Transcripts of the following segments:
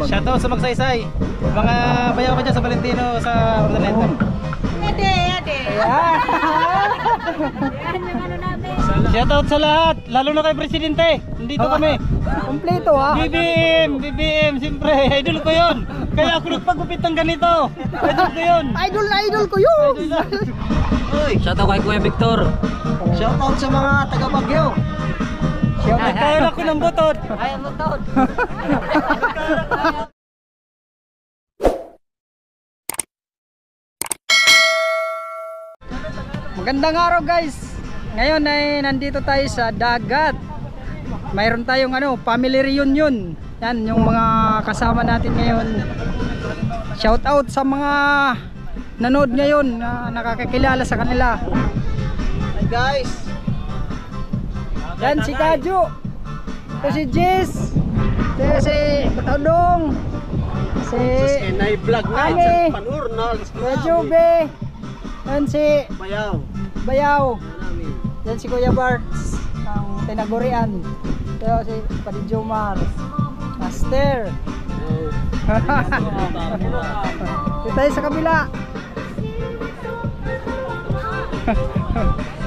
Shoutout sa Magsaysay. Mga bayaw ka dyan sa Valentino sa Ordaneta. Ade. Ayan. Yan yung ano namin. Shoutout sa lahat, lalo na kay Presidente. Nandito kami. Kompleto ha. BBM, siyempre, idol ko yun. Kaya ako nagpagupit ng ganito. Idol ko yun. Idol ko yun. Shoutout kay Kuya Victor. Shoutout sa mga taga Baguio. Nagkaroon ako ng butod. Ay, butod. Magandang araw guys. Ngayon ay nandito tayo sa dagat. Mayroon tayong family reunion. Yan yung mga kasama natin ngayon. Shout out sa mga nanood ngayon na nakakakilala sa kanila. Hi guys. Yan si Kaju. Ito si Jess. Ito si Batodong. Si Enay vlog na Ani. sa Panurnal. Kuya Jube. Yan si Bayaw. Yan si Kuya Barts ng Tinagurian. Ito si Padi Jomar. Master. Ito tayo sa kabila.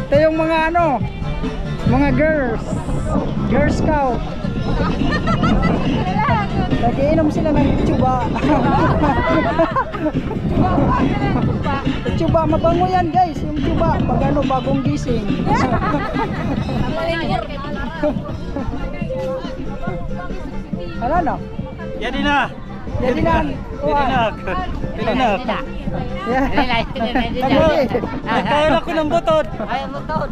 Ito yung mga mga girls. Girl Scout. Nagiinom sila ng tsuba. Tsuba, mabango yan guys. Yung tsuba, pag bagong gising. Ano no? Yadi na. Nagkaroon ako ng butod. Ay, butod.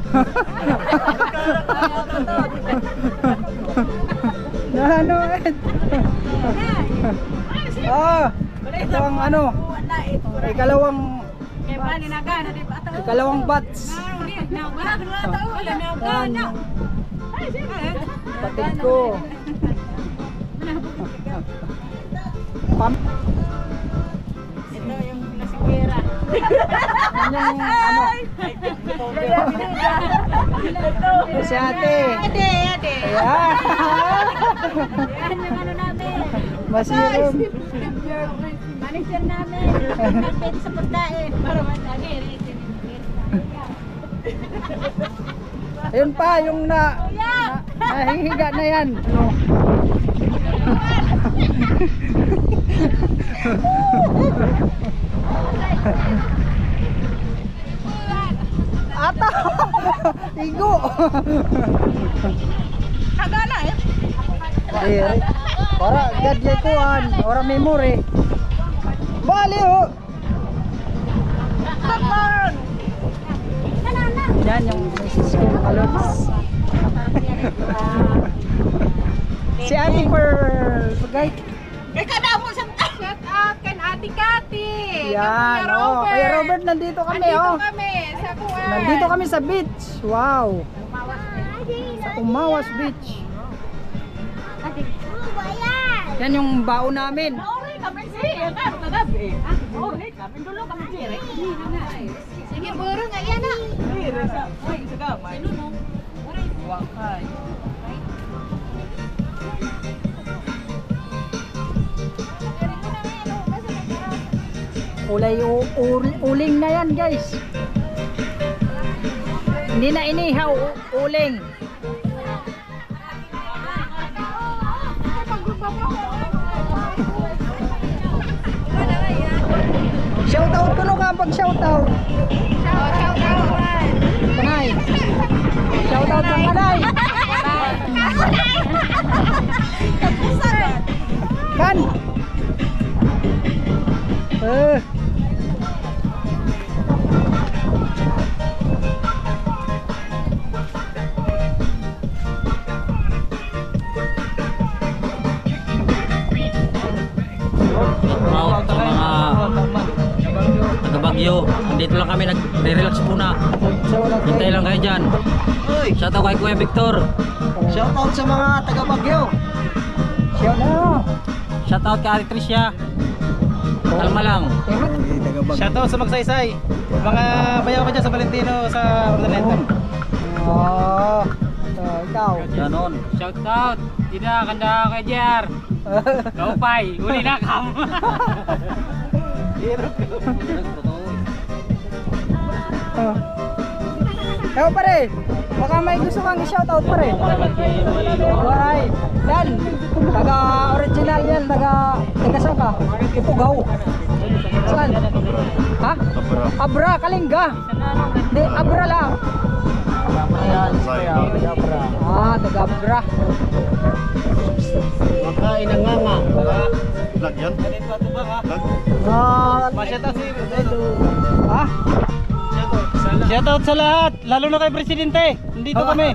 Ito ang ikalawang batch. Patid ko. Ito yung nasikwera. Si ate. Ade. Ayan. Yan yung ano namin. Masirum. Manager namin. Nagpit sa pagkain. Para madali. Ayun pa, yung nahihiga na yan. Ata! Igo! Kagana eh. Para gadlay kuhan, ora memory. Bali oh! Yan yung misis ko mga lods. Si Ate Pearl Pagay. Kada mo sa shout out kan Ate Kati. Yan oh. Kaya Robert nandito kami oh. Kami sa kuwan. Nandito kami sa beach. Wow. Sa Umawas Beach. Yan yung baon namin. Ori kami siya. Ano kagabi? Ori kami dulo kami dire. Sige buro nga yan ah. Dire sa gamay. Sino no? Wakay. Ulay uling na yan guys. Hindi na inihaw, uling. Shoutout ko no kapag shoutout. Kanay. Shoutout sa kanay. Kan. Shoutout sa mga taga Baguio. Andito lang kami, nagre-relax muna. Hintay lang kayo dyan. Shoutout kay Kuya Victor. Shoutout sa mga taga Baguio. Shoutout kay Ate Tricia. Kalma lang. Shoutout sa Magsaysay. Mga bayaw ka dyan sa Valentino sa Ordaneta. Oh. So, ikaw. Ganon. Shout out, Tida, kanda kay Jer. Kaupay, uli na kam. Oh. Ewan pare, baka may gusto kang i-shoutout pare. Alright, yan, taga original yan, taga saan ka? Ipugaw. Saan? Ha? Abra, Kalinga. Di, Abra lang. Ah, taga Abra. Makain ang nganga. Vlog yan? Vlog? Masyata si Ha? Shoutout sa lahat, lalo na kay Presidente. Nandito kami.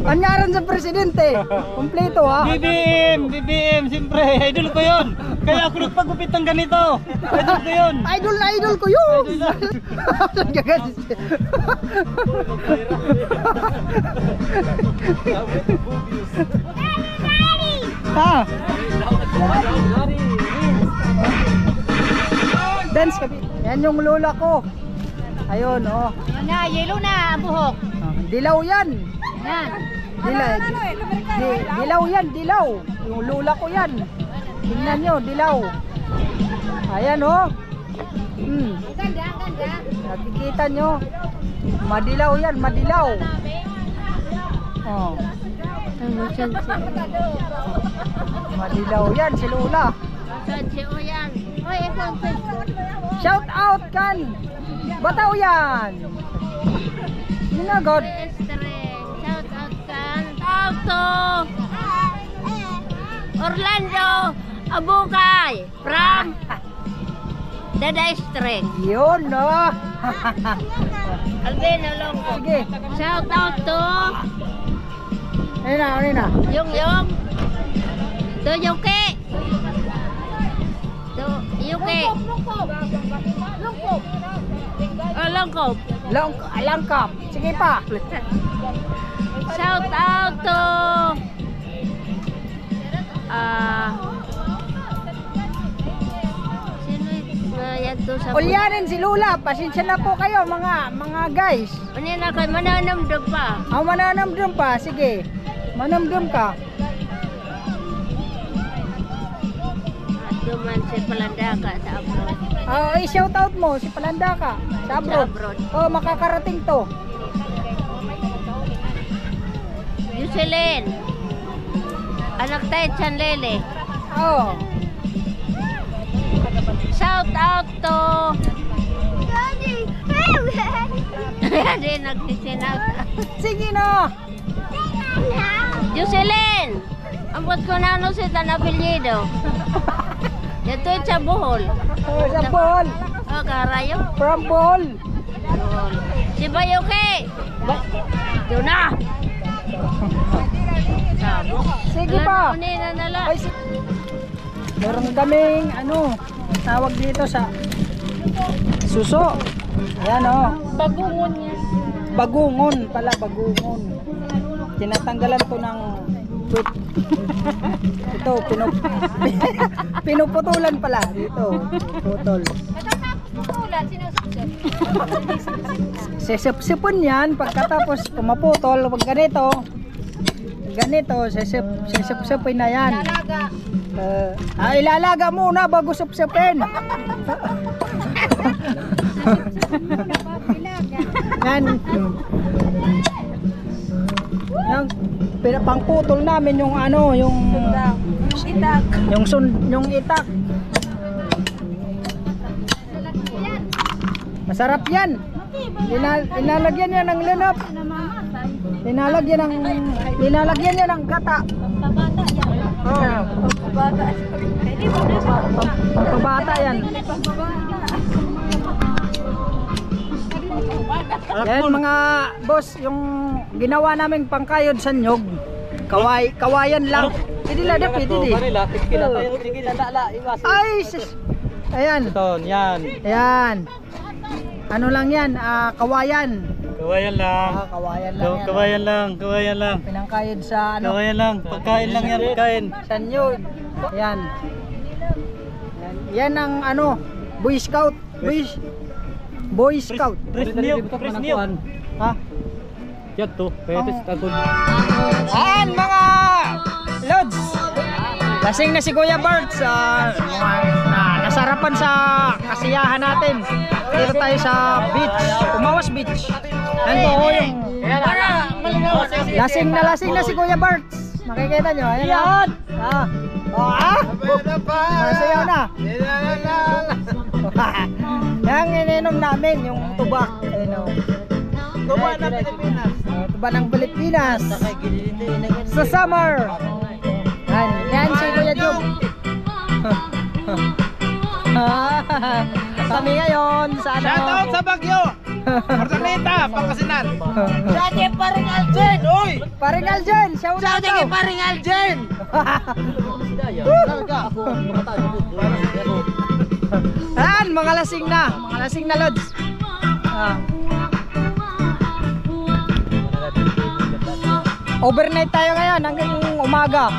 Anyaran sa presidente. Kompleto ha. BBM, siyempre, idol ko yun. Kaya ako nagpagupit ng ganito. Idol ko yun. Idol na idol ko yun. Ha? Dance kami. Yan yung lola ko. Ayun oh. Ayun na, yellow na ang buhok. Dilaw yan. Yan. Dilaw yan, dilaw. Yung lola ko yan. Tingnan nyo, dilaw. Ayan oh. Ganda, ganda. Nakikita nyo. Madilaw yan, madilaw. Oh. Madilaw yan si lola. yan. Oy, Shout out kan. Bataw yan. Minagod. Shout out kan. Auto. Orlando Abukay from the district. Yun no. Albino Longko. Sige. Shout out to Ano na? Yung to Yuki. To Yuki. Longko. Langkap. Sige pa. Shout out to sino yan to sa Ulyanin si Lula. Pasensya na po kayo mga guys. ano na kay mananamdog pa. Ang mananamdam pa. Sige. Manamdam ka. Ato man si Palandaka sa abroad. I-shout out mo si Palandaka sa abroad. Sa abroad. Oh, makakarating to. Yuselin. Anak tayo Chanlele. Oh. Shout out to Hindi nagsisinaut. Sige na. Yuselin. Ambot ko na ano si Tanapilyedo. Ito sa Bohol. Oh, sa Bohol. Oh, karayo. From Bohol. Bohol. Si Bayuki. Doon na. Sige pa. Unina na lang. Ay, meron kaming tawag dito sa suso. Ayan oh. Bagungon niya. Bagungon pala, bagungon. Tinatanggalan to ng puwit. Ito, pinuputulan pala dito. Putol. Sisip-sipon yan pagkatapos pumaputol. Pag ganito, sisip-sipin na yan. Ilalaga muna bago sipsipin. Yan. Yung pangputol namin yung itak. Yung itak. Masarap yan. Inalagyan niya ng linap. Linalagyan niya ng gata. Oh. Pampabata yan. Yan mga boss, yung ginawa naming pangkayod sa nyog. Kawayan lang. Hindi la dapat hindi. Ay, ayan. Ito, yan. Ayan. Ano lang yan? Kawayan. Kawayan lang. Kawayan lang yan. Kawayan lang. Pinangkayod sa Kawayan lang. Pagkain lang yan, pagkain. Sa nyog. Ayan. Yan ang Boy Scout. Boy Scout. Fresh milk. Ha? Yan to. Pwede sa tagod. Ayan mga Lasing na si Kuya Bart sa nasarapan sa kasiyahan natin. Dito tayo sa beach, Umawas Beach. Yan po yung lasing na si Kuya Bart. Makikita nyo, ayan yan. Masayaw na. Yang ininom namin, yung tubak. Tuba ng Pilipinas. Tuba ng Pilipinas. Sa summer. Yan si Kuya Jum. Kami ngayon sa ano? Shoutout sa Bagyo! Martanita, Pangasinan! Shoutout paring Aljen, oy! Paring Aljen, shoutout Shoutout paring Aljen! Yan, mga lasing na lods. Overnight tayo ngayon hanggang umaga.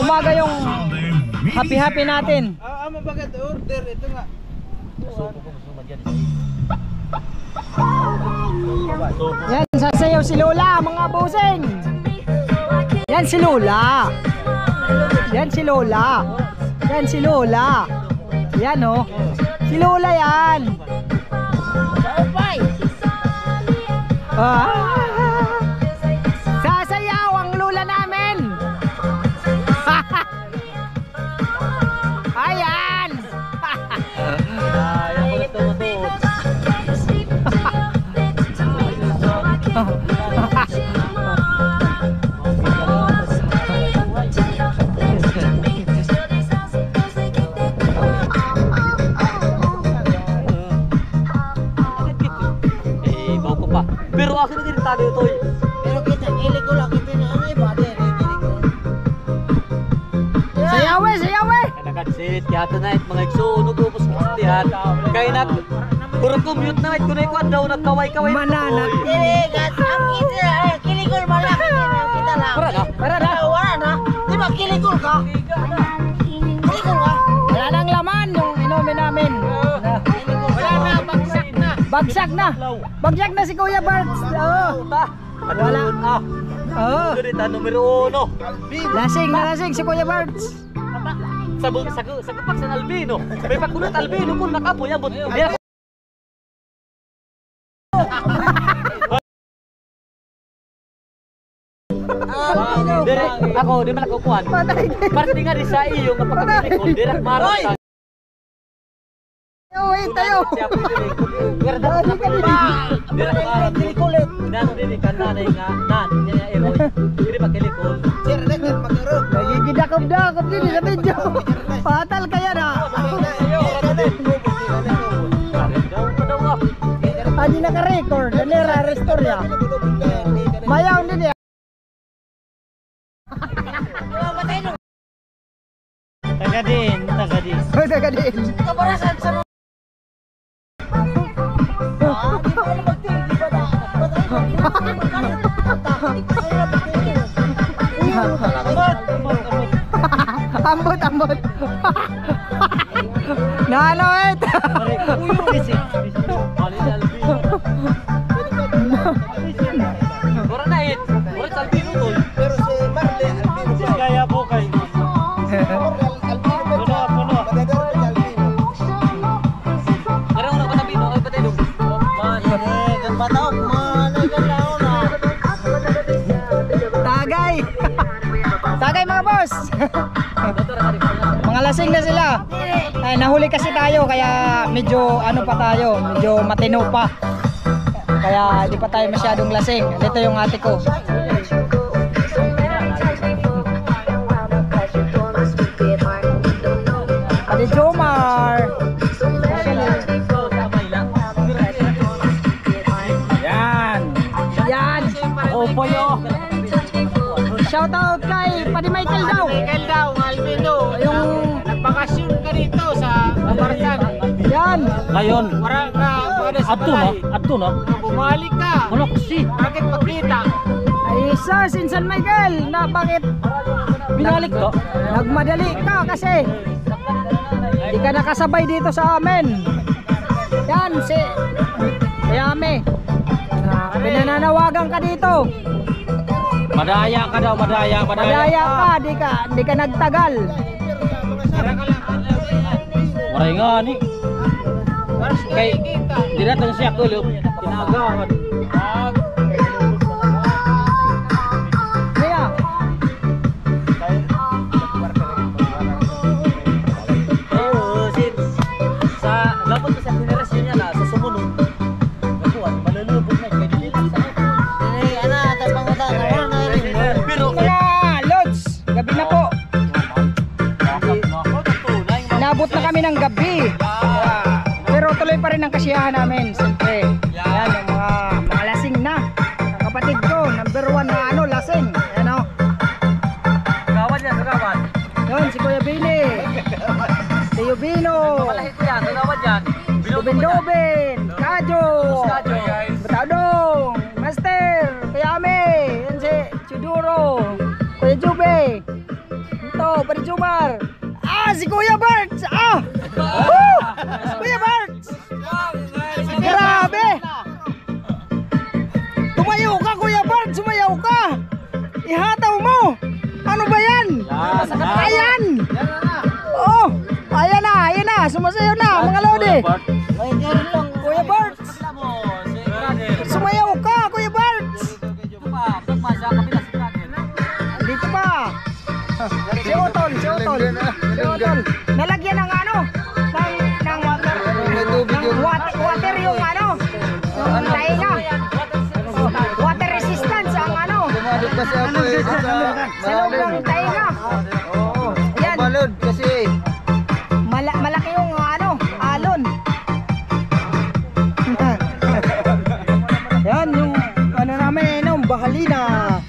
Umaga yung happy natin. Mabagat order, ito nga. Yan, sasayaw si Lola, mga busing. Yan si Lola. Yan si Lola. Yan si Lola. Yan oh. Si Lola yan. Sasayaw ang Lola namin. Ayan. Pero akin na din tayo ito eh. Pero kita, ilig ko lang kita na ang iba din. Sayaw. Nagkatsit, kaya tonight mga igsuno ko po sa kastihan. Kaya na, puro commute na ito na ikuan daw, nagkaway-kaway. Mananat. Iligat, ang kita, kiligol malaki din kita lang. Para na. Wala na. Di ba kiligol ka? Kiligol ka? Wala nang laman yung inumin namin. Wala na, bagsak na. Bagsak na si Kuya Bart. Wala. Oo. Ganita numero 1. Lasing si Kuya Bart. Sa kapak sa Albino. May pagkunat Albino kung nakapoy abot. Ako, di man nakukuhan. Parte nga rin sa iyo nga pagkakalikod. Direk marot. Tayo. Direk marot. Nano din ikan nanay nga. Nan, niya eroy. Hindi magkilikod. Nagigidakop-dakop din sa video. Fatal kaya na. Hindi naka-record. Hindi ra-restore ya. Mayaw din ya. Tagadin. Kabarasan sa mga. Ambot. Nano it. Ora na it. Ora sa Albino tol. Pero si Marlene Albino Kaya po kayo. Karang na Albino ay patay dong. Tagay mga boss. Mga lasing na sila. Ay, nahuli kasi tayo kaya medyo ano pa tayo, medyo matino pa. Kaya hindi pa tayo masyadong lasing. Dito yung ate ko. Ate Jomar. Yan. Opo yo. Shoutout kay Padi Michael daw. Michael daw, Albino. Yung Nagbakasyon ka dito sa Kabarsan. yan. Ngayon. Wala ka pwede sa balay. Adto no. Bumalik ka. Ano kasi? Bakit pagkita? Ay isa, Sinsan Michael, na bakit Binalik ka? nagmadali ka kasi hindi ka nakasabay dito sa amin. Yan si Yame. Pinananawagan ka dito. Madaya ka daw, madaya, Madaya ka, di ka nagtagal. Maray nga ni. Kay di datang siya kulog. Kinagawan. Kaya, Sa lapot sa generasyon niya na sa sumunod. Nakuha, malulubog na kay dili sa. Pero mga lods, gabi na po. Nabot na kami ng gabi. Pero tuloy pa rin ang kasiyahan namin. Siyempre, yan yung mga lasing na. Ang kapatid ko, number 1 na ano, lasing. Yan o. gawan yan, gawan. Yun, si Kuya Bini. Si Yubino. Malaki ko yan, gawan yan. Dubin-dubin. Kadyo. Batadong. Master. Kuya Ame. Yan si Chuduro. Kuya Jube. Ito, Pari Jumar. Si Kuya Bert. Woo! Kuya Bert. Grabe. Tumayo ka, Kuya Bert. Sumayaw ka. Ihataw mo. Ano ba yan? Ayan. Oh, ayan na. Sumasayaw na, mga lodi. Kuya Bert. Sumayaw ka, Kuya Bert. Dito pa. Si Otol. Nalagyan ng ano? Ng water yung ano? Yung tainga. Water resistance ang ano? Sa loob ng tainga. Ayan. Balod kasi. Malaki yung ano? Alon. Yan yung ano namin, yung bahalina.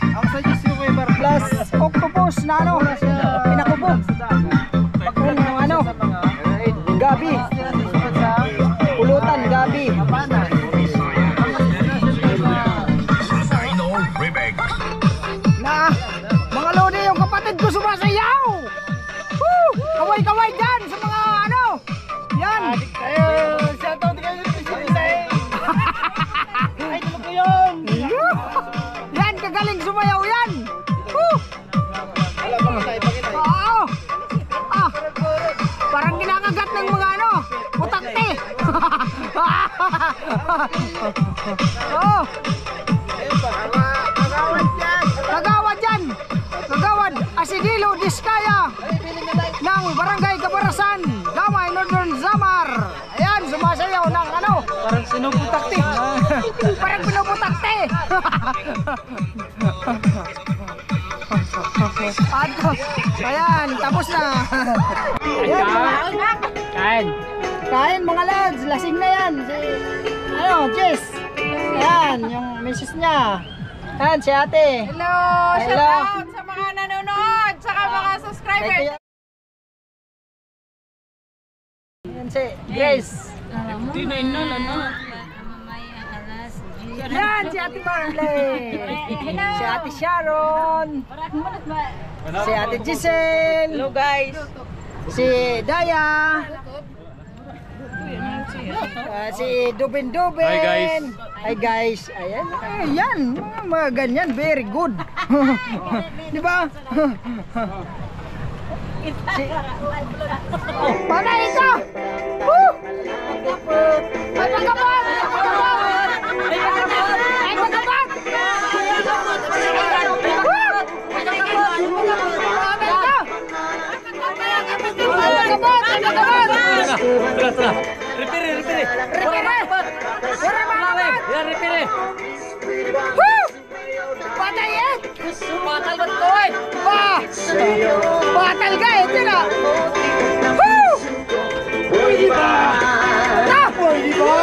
Ang suggest ko kay Bar Plus octopus na ano? Pinakubo. Yung ano? Gabi. Pulutan, gabi. Na, mga lodi, yung kapatid ko sumasayaw. Woo! Kaway-kaway dyan sa mga ano. Yan. shoutout kayo sa Ay, tulo ko yun. Yan, kagaling sumayaw yan. Woo! Oo. Parang ginakagat ng mga ano, putakte. Oh. Kagawad Asidilo Diskaya ng Barangay Kabarasan, Gamay Northern Samar. Ayan, sumasayaw ng ano, Parang sinuputakti. parang pinuputakte. Ayan, tapos na. Ayan, kain mga lads, lasing na yan. Ano, Jess. Ayan, yung misis niya. Ayan, si ate. Hello! Shout out sa mga nanonood, saka mga subscribers. Ayan si Grace. Yan, si ate Marley. Si ate Sharon. Si ate Giselle. Hello guys! Si Daya. Si Dubin-Dubin. Hi, guys. Hi guys. Ayan. Ayan. Mga ganyan. Very good. Di ba? Panay ito! Woo! Ay, magkapat! Ay, magkapat! Repere. Patayin! Batal ba ito eh? Batal ka eh! Ito na! Woo! Pwede ba? Pwede ba?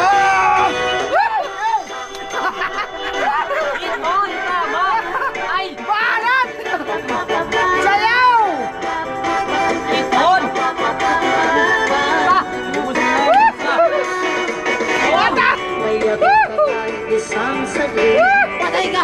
Ay! Balat! Sayaw! Iton! Bata! Patay ka!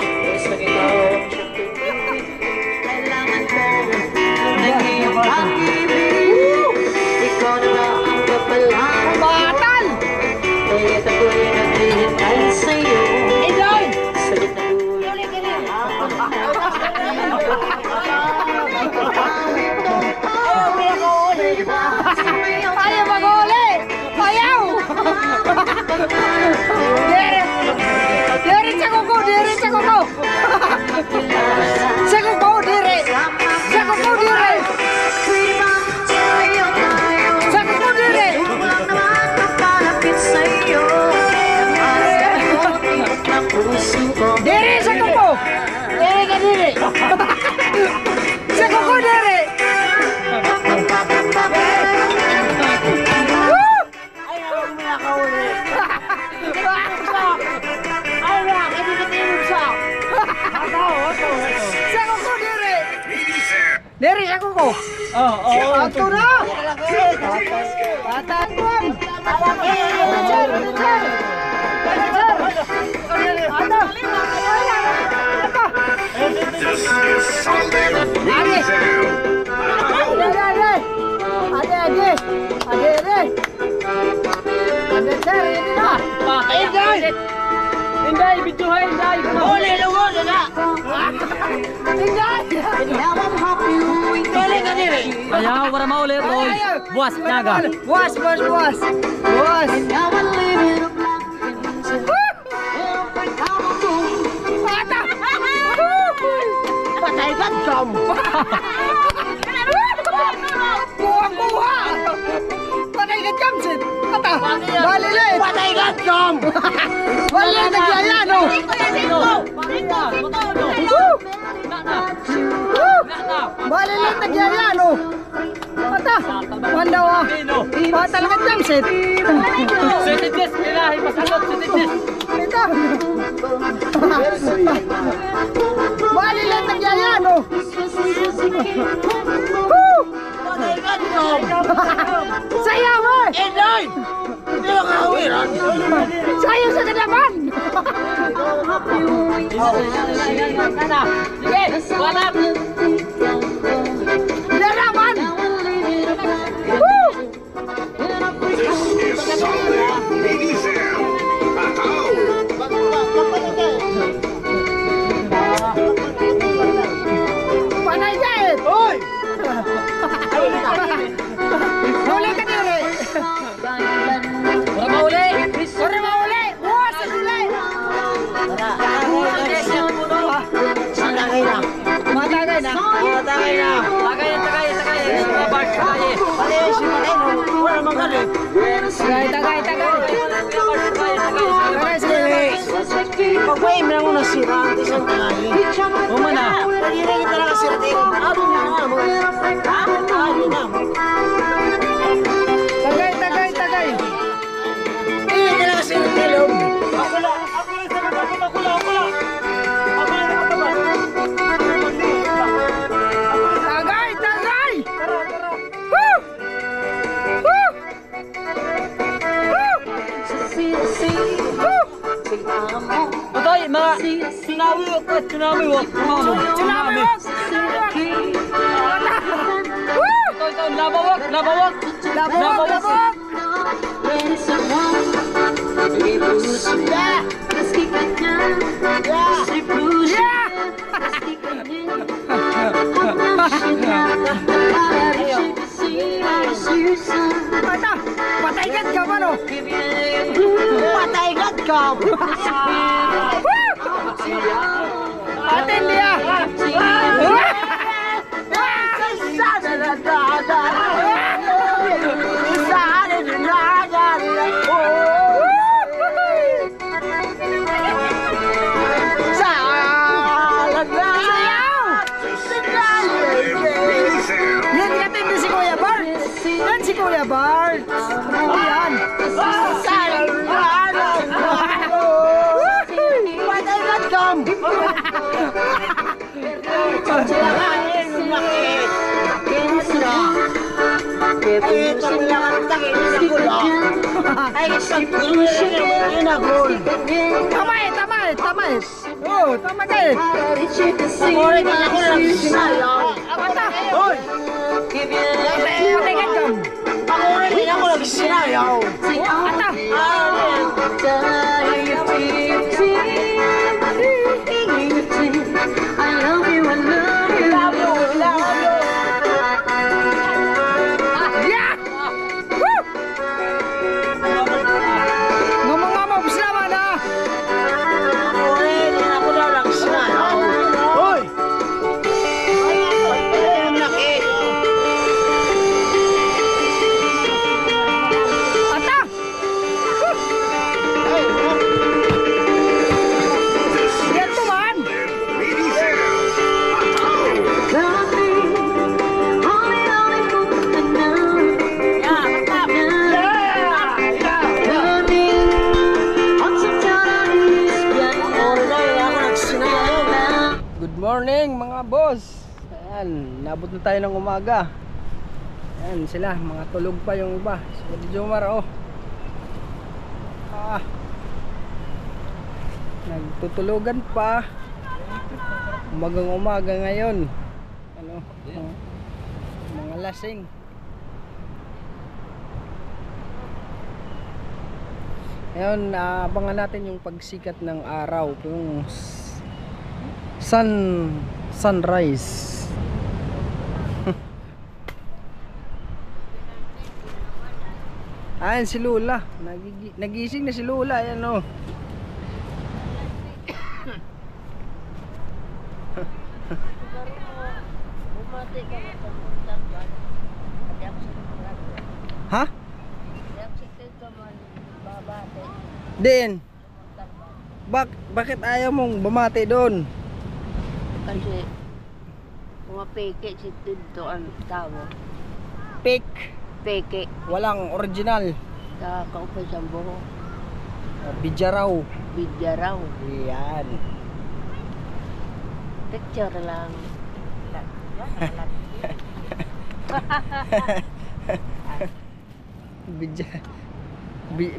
Ayaw mag-uli! Ayaw! Diri sa kuko! Diri sa kuko! Sa kuko! Diri! Sa kuko! Diri! Sa kuko! Diri! Diri sa kuko! Diri ka diri! Sa kuko! Diri! Sa kuko diri. Diri sa kuko. Ato na. Tatatuan. Richard. Inday, videohay, Inday. Uli, lungod na. Inday. Dili ka dili. Ayaw para maulit. Oy, buwas naga. Buwas. Ata. Patay ka, Tom. Buwa. Patay ka, Jamsit. Ata. Balilit. Patay ka, Tom. Balilit nagyaya, no? Balilit nagyaya, no? Ata. Wandaw, Patal ka, Jamsit. Setitis, ilahi pasalot, setitis. Ito. Balilit nagyaya, no? Sayaw mo! Inday! Hindi mo kahawiran. Sayaw sa kadaman! Sige, walat. Dalaman! Woo! Panay dahil! Hoy! Huli ka diri! Para mauli. Ore mauli! Buwas sa sila! Matagay na. Matagay na! Matagay na. Tagay. Mga bars, tagay. Pati si Marino. Wala mang galit. Tagay! Tagay sige! Pag-wave lang mo na sira. Ang isang tagay. Umana. Pag-iring kita lang sira. Abo na nga mo. Abo na mo. Tagay! Hindi ka lang sira. Tilog. Ako lang sa nakakot, ako lang. Ako lang nakataban. Tagay! Woo! Woo! Woo! Otoy, mga tsunami walk. Tsunami walk! Woo! Ito, lava walk. Labog! Ata! Pataygat ka ba no? Pataygat ka. Atin dia! Yan katin din si Kuya Bart! Yan si Kuya Bart! Ano yan? Pataygat ka. Ay, itong langatang inagula. Ay, isang inagul. Tamay! Oh, tama kayo! Ore na ako lang sinayaw. Ata! Hoy! Pataygat ka! Ore na ako lang sinayaw. Ata! mga boss. Ayan, nabot na tayo ng umaga. Ayan sila, mga tulog pa yung iba. Si Kuya Jomar, oh. Nagtutulugan pa. Umagang umaga ngayon. Ano? Mga lasing. Ngayon, abangan natin yung pagsikat ng araw, yung sunrise. Ayan si Lula, nagising na si Lula, ayan o. Ha? Din. Bakit ayaw mong bumati doon? Kasi mga peke si Tinto ang tawag. Fake. Peke. Walang original. Kakaupay siyang buho. Bidya raw. Bidya raw. Yan. Picture lang.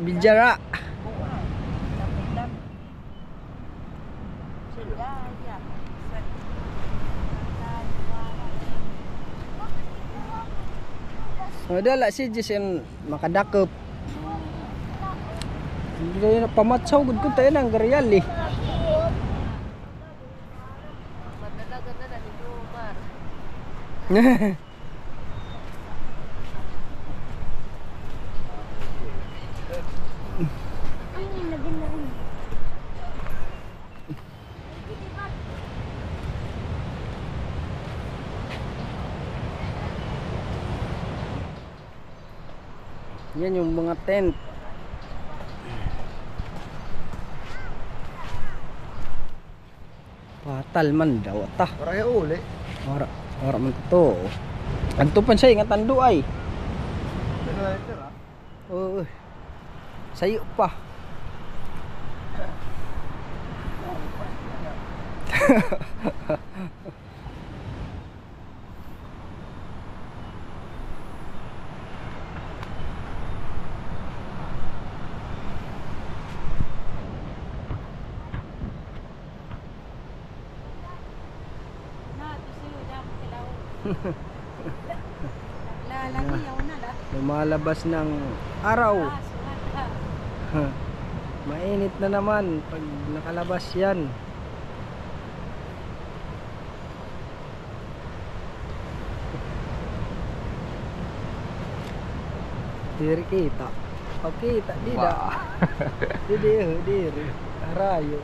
Bidyara. Madala si Jason makadakop. Hindi na pamatsaw gud ko tayo ng garyal eh. Madalaga na ni Jomar. Yan yung mga tent. Patal man daw ta. Para uli. Ora man to. Adto pan siya ingatan do ay. Oh. Sayo pa. Lumalabas ng araw. Mainit na naman pag nakalabas yan. Diri kita. Okay, tak dida. Diri. Arayo.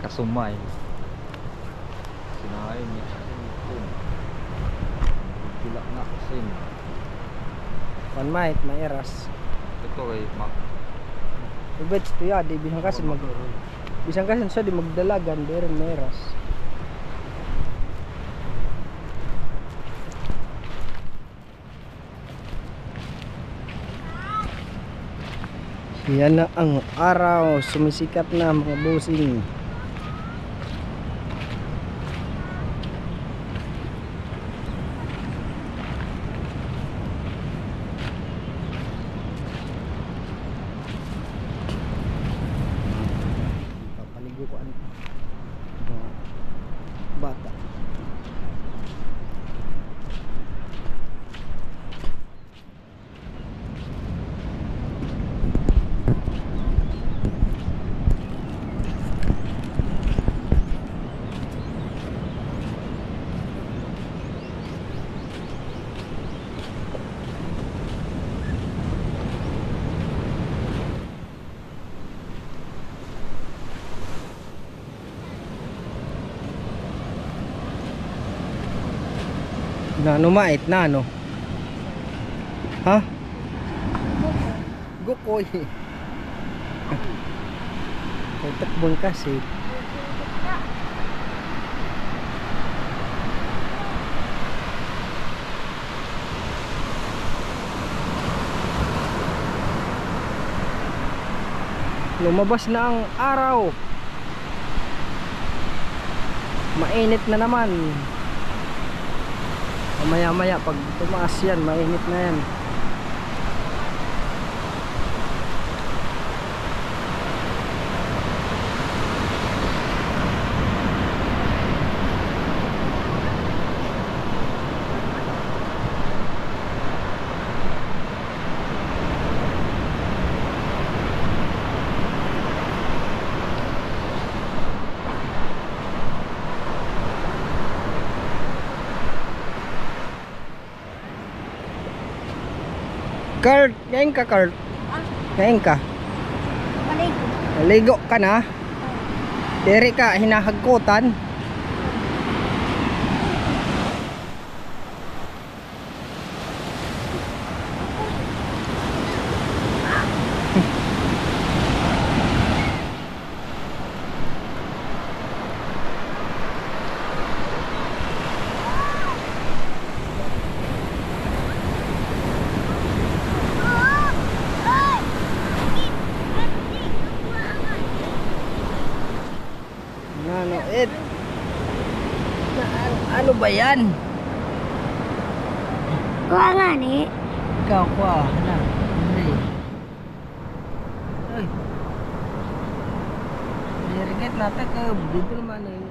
Kasumay. Sinain niya sa cellphone. Tilak na kasi. Panmait, maeras. Ito kay Mac. Ubet to ya, di bisang kasi bisang kasi siya di magdalagan, di rin maeras. Yan na ang araw, sumisikat na mga bossing. Papaligo ko ang mga bata. Na numait na ano? Ha? Gukoy. Kay takbon kasi. Lumabas na ang araw. mainit na naman. Maya maya pag tumaas yan, mainit na yan. Kurt, ngayon ka Kurt? Ngayon ka? Maligo. Naligo ka na? Dere ka, hinahagkutan. Ano, ano ba yan? Kuha nga ni. Ikaw kuha na. Hindi. Ay. Dirigit natin ka dito naman eh.